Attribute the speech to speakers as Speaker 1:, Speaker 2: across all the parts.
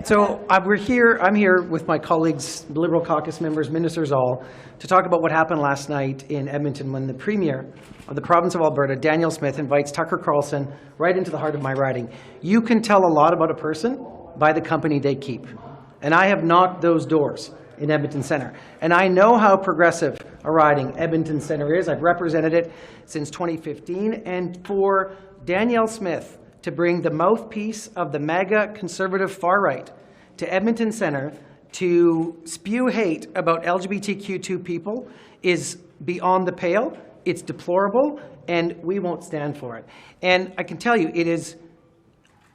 Speaker 1: So I'm here with my colleagues, Liberal caucus members, ministers all, to talk about what happened last night in Edmonton when the Premier of the province of Alberta, Danielle Smith, invites Tucker Carlson right into the heart of my riding. You can tell a lot about a person by the company they keep. And I have knocked those doors in Edmonton Center. And I know how progressive a riding Edmonton Center is. I've represented it since 2015. And for Danielle Smith to bring the mouthpiece of the MAGA conservative far right to Edmonton Center to spew hate about LGBTQ2 people is beyond the pale. It's deplorable, and we won't stand for it. And I can tell you, it is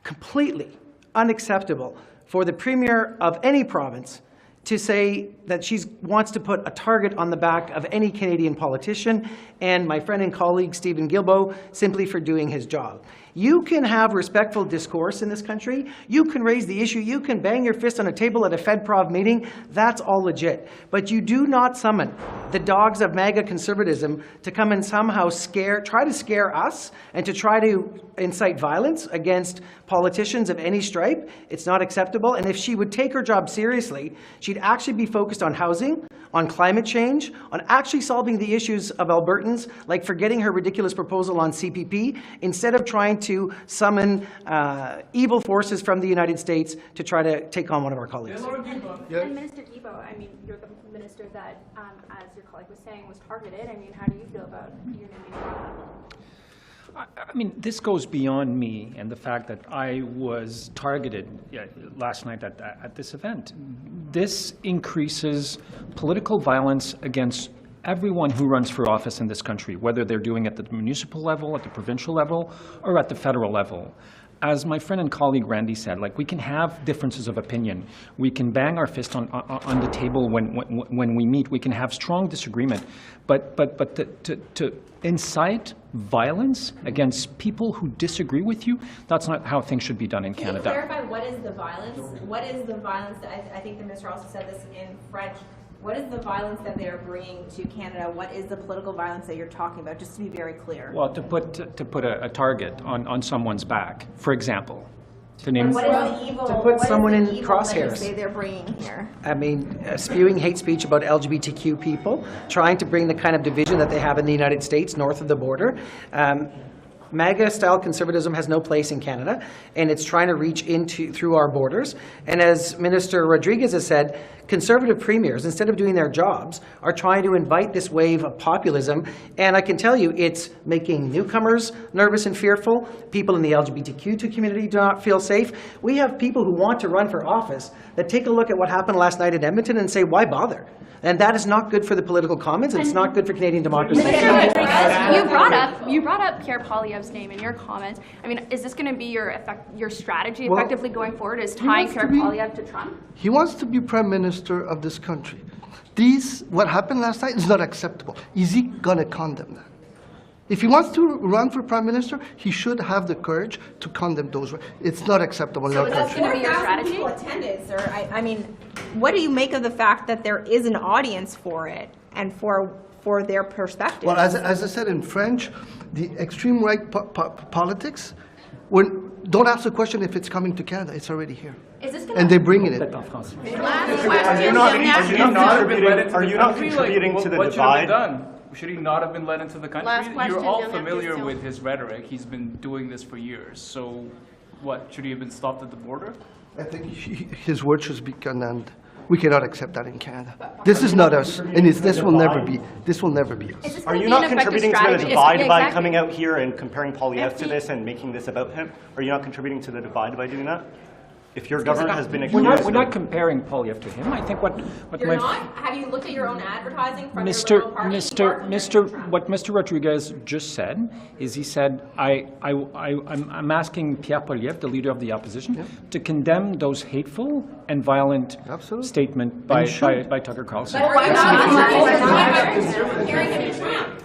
Speaker 1: completely unacceptable for the Premier of any province to say that she wants to put a target on the back of any Canadian politician and my friend and colleague Stephen Guilbeault simply for doing his job. You can have respectful discourse in this country. You can raise the issue. You can bang your fist on a table at a FedProv meeting. That's all legit. But you do not summon the dogs of MAGA conservatism to come and somehow try to scare us and to try to incite violence against politicians of any stripe. It's not acceptable. And if she would take her job seriously, she'd actually be focused on housing, on climate change, on actually solving the issues of Albertans, like forgetting her ridiculous proposal on CPP, instead of trying to summon evil forces from the United States to try to take on one of our colleagues.
Speaker 2: And Minister Guilbeault, I mean, you're the minister that, as your colleague was saying, was targeted. I mean, how do you feel about your name being brought up?
Speaker 3: I mean, this goes beyond me and the fact that I was targeted last night at this event. This increases political violence against everyone who runs for office in this country, whether they're doing it at the municipal level, at the provincial level, or at the federal level. As my friend and colleague Randy said, like, we can have differences of opinion. We can bang our fist on the table when we meet. We can have strong disagreement. But to incite violence against people who disagree with you, that's not how things should be done in Canada.
Speaker 4: Can you clarify what is the violence? What is the violence? I think the minister also said this in French. What is the violence that they are bringing to Canada? What is the political violence that you're talking about? Just to be very clear.
Speaker 3: Well, to put a target on someone's back, for example.
Speaker 4: To name what is the evil?
Speaker 1: To put someone in crosshairs.
Speaker 4: That you say they're bringing here.
Speaker 1: I mean, spewing hate speech about LGBTQ people, trying to bring the kind of division that they have in the United States north of the border. MAGA-style conservatism has no place in Canada, and it's trying to reach through our borders. And as Minister Rodriguez has said, conservative premiers, instead of doing their jobs, are trying to invite this wave of populism. And I can tell you, it's making newcomers nervous and fearful. People in the LGBTQ2 community do not feel safe. We have people who want to run for office that take a look at what happened last night in Edmonton and say, why bother? And that is not good for the political commons, and it's not good for Canadian democracy.
Speaker 2: You brought up Pierre Poilievre's name in your comments. I mean, is this going to be your strategy effectively going forward, is tying Pierre Poilievre to Trump?
Speaker 5: He wants to be Prime Minister of this country. What happened last night is not acceptable. Is he going to condemn that? If he wants to run for Prime Minister, he should have the courage to condemn those. It's not acceptable in our country.
Speaker 4: So that's going to be your strategy? People attended, sir. I mean, what do you make of the fact that there is an audience for it and for their perspective?
Speaker 5: Well, as I said in French, the extreme right politics, don't ask the question if it's coming to Canada. It's already here.
Speaker 2: Is this gonna
Speaker 5: and they're bringing it.
Speaker 6: Are you not contributing to the divide?
Speaker 7: Should he not have been let into the country? You're all familiar with his rhetoric. He's been doing this for years. So what, should he have been stopped at the border?
Speaker 5: I think his word should be condemned. We cannot accept that in Canada. This is not us, and this will never be. This will never be us.
Speaker 6: Are you not contributing to the divide by coming out here and comparing Poilievre to this and making this about him? Are you not contributing to the divide by doing that? If your government has been accused,
Speaker 3: we're not comparing Poilievre to him. I think what
Speaker 4: you're not. Have you looked at your own advertising from
Speaker 3: what Mr. Rodriguez just said is he said I'm asking Pierre Poilievre, the leader of the opposition, to condemn those hateful and violent statements by Tucker Carlson.
Speaker 4: But are you not comparing him to Trump?